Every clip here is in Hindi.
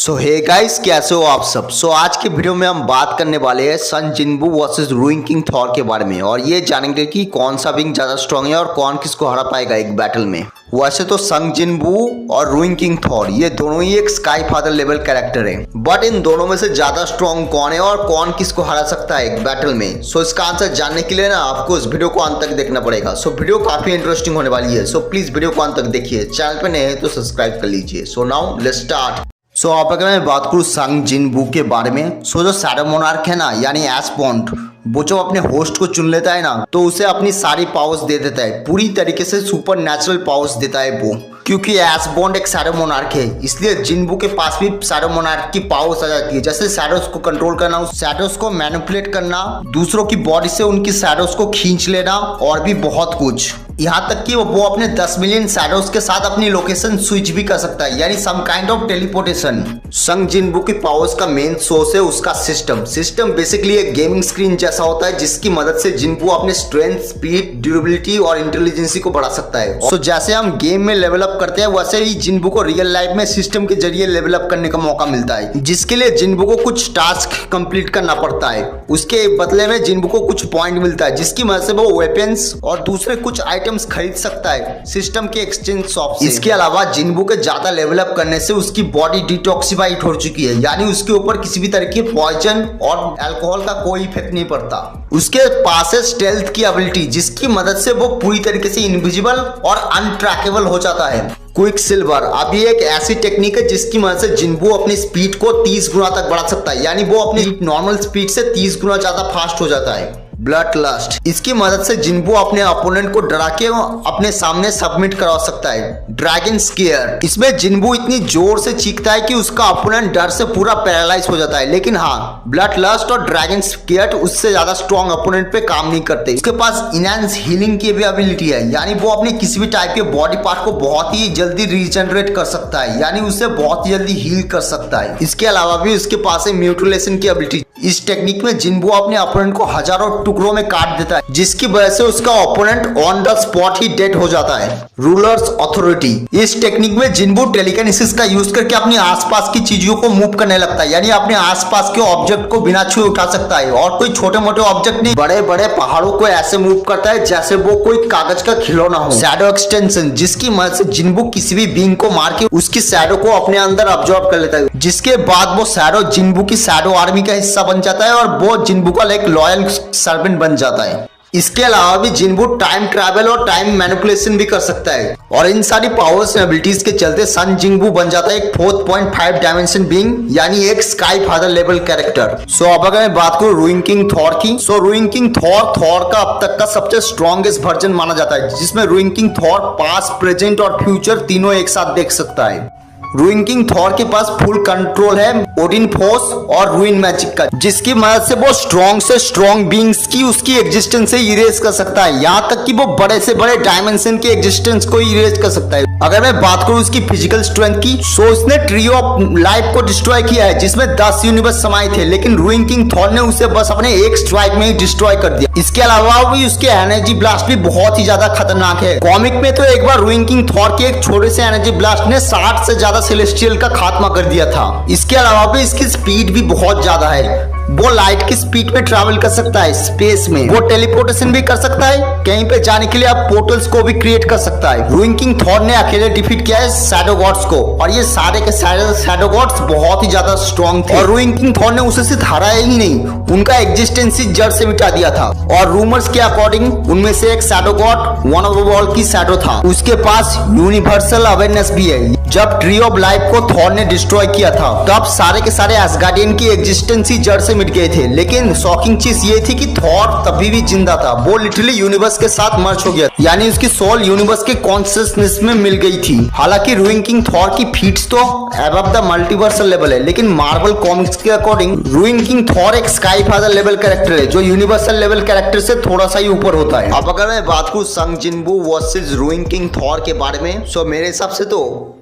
सो हे गाइस, कैसे हो आप सब। आज के वीडियो में हम बात करने वाले हैं सन जिनबू वर्सेस रुइंग किंग थॉर के बारे में और ये जानेंगे कि कौन सा विंग ज्यादा स्ट्रांग है और कौन किसको हरा पाएगा एक बैटल में। वैसे तो सन जिनबू और रुइंग किंग थॉर ये दोनों ही एक स्काई फादर लेवल कैरेक्टर है, बट इन दोनों में से ज्यादा स्ट्रांग कौन है और कौन किसको हरा सकता है एक बैटल में। इसका आंसर जानने के लिए ना आपको इस वीडियो को अंत तक देखना पड़ेगा। वीडियो काफी इंटरेस्टिंग होने वाली है, प्लीज वीडियो को अंत तक देखिए। चैनल पे नए हैं तो सब्सक्राइब कर लीजिए। Now let's start. अब अगर मैं बात करूँ सन जिनबू के बारे में, जो शैडो मोनार्क है ना, यानी एश बॉन्ड, वो जो अपने होस्ट को चुन लेता है ना, तो उसे अपनी सारी पावर्स दे देता है, पूरी तरीके से सुपर नेचुरल पावर्स देता है वो। क्योंकि एश बॉन्ड एक शैडो मोनार्क है, इसलिए जिनबू के पास भी शैडो मोनार्क की पावर्स आ जाती है, जैसे शैडोज को कंट्रोल करना, शैडोज को मैनिपुलेट करना, दूसरों की बॉडी से उनकी शैडोज को खींच लेना और भी बहुत कुछ। यहाँ तक कि वो अपने 10 मिलियन शैडोज के साथ अपनी लोकेशन स्विच भी कर सकता है, यानी सम काइंड ऑफ टेलीपोर्टेशन। सन जिनबू की पावर्स का मेन सोर्स है उसका सिस्टम बेसिकली एक गेमिंग स्क्रीन जैसा होता है, जिसकी मदद से जिनबू अपने स्ट्रेंथ, स्पीड, ड्यूरेबिलिटी और इंटेलिजेंसी को बढ़ा सकता है। जैसे हम गेम में लेवल अप करते हैं, वैसे ही जिनबू को रियल लाइफ में सिस्टम के जरिए लेवल अप करने का मौका मिलता है, जिसके लिए जिनबू को कुछ टास्क कंप्लीट करना पड़ता है। उसके बदले में जिनबू को कुछ पॉइंट मिलता है, जिसकी मदद से वो वेपन्स और दूसरे कुछ आइटम्स खरीद सकता है सिस्टम के एक्सचेंज शॉप से। इसके अलावा जिनबू के ज्यादा लेवल अप करने से उसकी बॉडी डिटॉक्सिफाइड हो चुकी है, यानी उसके ऊपर किसी भी तरह की पॉइजन और अल्कोहल का कोई इफेक्ट नहीं पड़ता। उसके पास है स्टेल्थ की एबिलिटी, जिसकी मदद से वो पूरी तरीके से इनविजिबल और अनट्रैकेबल हो जाता है। क्विक सिल्वर अब ये एक ऐसी टेक्निक है जिसकी मदद से जिनबू अपनी स्पीड को 30 गुना तक बढ़ा सकता है, यानी वो अपनी नॉर्मल स्पीड से 30 गुना ज्यादा फास्ट हो जाता है। ब्लड लस्ट इसकी मदद से जिनबू अपने अपोनेंट को डरा के अपने सामने सबमिट करवा सकता है। ड्रैगन स्केयर इसमें जिनबू इतनी जोर से चीखता है कि उसका अपोनेंट डर से पूरा पैरालाइज हो जाता है, लेकिन हाँ, ब्लड लस्ट और ड्रैगन स्केयर उससे ज्यादा स्ट्रॉन्ग अपोनेंट पे काम नहीं करते। उसके पास इनहैंस हीलिंग की भी एबिलिटी है, यानी वो अपने किसी भी टाइप के बॉडी पार्ट को बहुत ही जल्दी रीजनरेट कर सकता है, यानी उसे बहुत ही जल्दी हील कर सकता है। इसके अलावा भी उसके पास है म्यूटिलेशन की एबिलिटी। इस टेक्निक में जिनबू अपने अपोनेंट को हजारों टुकड़ों में काट देता है, जिसकी वजह से उसका opponent on the spot he dead हो जाता है। रूलर्स अथॉरिटी इस टेक्निक में जिनबू टेलीकिनेसिस का यूज करके अपने आसपास की चीजों को मूव करने लगता है, यानी अपने आसपास के ऑब्जेक्ट को बिना छुए उठा सकता है, और कोई छोटे मोटे ऑब्जेक्ट नहीं, बड़े बड़े पहाड़ों को ऐसे मूव करता है जैसे वो कोई कागज का खिलौना हो। शैडो एक्सटेंशन जिसकी मदद से जिनबू किसी भी बीइंग को मार के उसकी शैडो को अपने अंदर अब्सॉर्ब कर लेता है, जिसके बाद वो शैडो जिनबू की शैडो आर्मी का हिस्सा बन जाता है और वो जिनबू का एक लॉयल सर्वेंट बन जाता है। इसके अलावा भी जिनबू टाइम ट्रैवल और टाइम मैनिपुलेशन भी कर सकता है, और इन सारी पावर्स एंड एबिलिटीज के चलते सन जिनबू बन जाता है एक 4.5 डायमेंशन बीइंग, यानी एक स्काई फादर लेवल कैरेक्टर। अब अगर मैं बात करूं रुइंग किंग थॉर की, रुइंग किंग थॉर का अब तक का सबसे स्ट्रॉन्गेस्ट वर्जन माना जाता है, जिसमें रुइंग किंग थॉर पास्ट, प्रेजेंट और फ्यूचर तीनों एक साथ देख सकता है। रुइंग किंग थॉर के पास फुल कंट्रोल है ओडिन फोर्स और रुइन मैजिक का, जिसकी मदद से वो स्ट्रॉन्ग से स्ट्रॉन्ग बीइंग्स की उसकी एग्जिस्टेंस से इरेज कर सकता है, यहाँ तक कि वो बड़े से बड़े डायमेंशन के एग्जिस्टेंस को इरेज कर सकता है। अगर मैं बात करूं उसकी फिजिकल स्ट्रेंथ की, उसने ट्री ऑफ लाइफ को डिस्ट्रॉय किया है, जिसमें 10 यूनिवर्स समाये थे, लेकिन रुइंग किंग थॉर ने उसे बस अपने एक स्ट्राइक में ही डिस्ट्रॉय कर दिया। इसके अलावा भी उसके एनर्जी ब्लास्ट भी बहुत ही ज्यादा खतरनाक है। कॉमिक में तो एक बार रुइंग किंग थॉर के एक छोटे से एनर्जी ब्लास्ट ने 60 से ज्यादा सेलेस्टियल का खात्मा कर दिया था। इसके अलावा भी इसकी स्पीड भी बहुत ज्यादा है, वो लाइट की स्पीड पे ट्रैवल कर सकता है स्पेस में, वो टेलीपोर्टेशन भी कर सकता है, कहीं पे जाने के लिए आप पोर्टल्स को भी क्रिएट कर सकता है। रुइंग किंग थॉर ने अकेले डिफीट किया है शैडो गॉड्स को, और ये सारे के सारे शैडो गॉड्स बहुत ही ज्यादा स्ट्रॉन्ग थे, और रुइंग किंग थॉर ने उसे सिर्फ हराया ही नहीं, उनका एग्जिस्टेंस ही जड़ से मिटा दिया था। और रूमर्स के अकॉर्डिंग उनमें से एक shadow God one of the world की शैडो था, उसके पास यूनिवर्सल अवेयरनेस भी है। जब ट्री ऑफ लाइफ को थॉर ने डिस्ट्रॉय किया था, तब सारे के सारे एसगार्डियन की एग्जिस्टेंस ही जड़ से मिट गए थे, लेकिन शॉकिंग चीज ये थी कि थॉर तभी भी जिंदा था, वो लिटरली यूनिवर्स के साथ मर्ज हो गया, यानी उसकी सोल यूनिवर्स के कॉन्शियसनेस में मिल गई थी। हालांकि रुइंग किंग थॉर की फीट्स तो अबव द मल्टीवर्सल लेवल है, लेकिन मार्वल कॉमिक्स के अकॉर्डिंग रुइंग किंग थॉर एक स्काई फादर लेवल कैरेक्टर है, जो यूनिवर्सल लेवल कैरेक्टर से थोड़ा सा ही ऊपर होता है। अब अगर मैं बात करूं सन जिनबू वर्सेस रुइंग किंग थॉर के बारे में, मेरे हिसाब से तो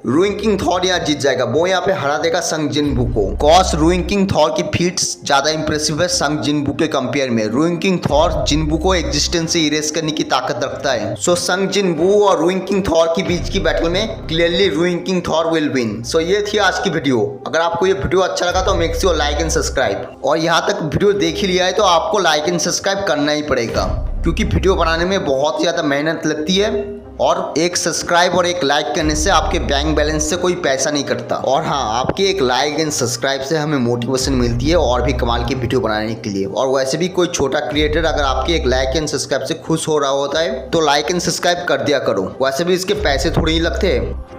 रुइंग किंग थॉर यहाँ जीत जाएगा, वो यहाँ पे हरा देगा संग जिनबू को। कॉस रुइंग किंग थॉर की फीट्स ज्यादा इंप्रेसिव है संग जिनबू के कंपेयर में। रुइंग किंग थॉर जिनबू को एग्जिस्टेंस से इरेज करने की ताकत रखता है। सो संग जिनबू और रुइंग किंग थॉर के बीच की बैटल में clearly ruling king Thor will win. So ये थी आज की वीडियो। अगर आपको ये वीडियो अच्छा लगा तो make sure like and subscribe. और यहाँ तक वीडियो देख ही लिया है तो आपको लाइक एंड सब्सक्राइब करना ही पड़ेगा, क्योंकि वीडियो बनाने में बहुत ज़्यादा मेहनत लगती है और एक सब्सक्राइब और एक लाइक करने से आपके बैंक बैलेंस से कोई पैसा नहीं कटता। और हाँ, आपके एक लाइक एंड सब्सक्राइब से हमें मोटिवेशन मिलती है और भी कमाल की वीडियो बनाने के लिए। और वैसे भी कोई छोटा क्रिएटर अगर आपके एक लाइक एंड सब्सक्राइब से खुश हो रहा होता है तो लाइक एंड सब्सक्राइब कर दिया करो, वैसे भी इसके पैसे थोड़ी ही लगते हैं।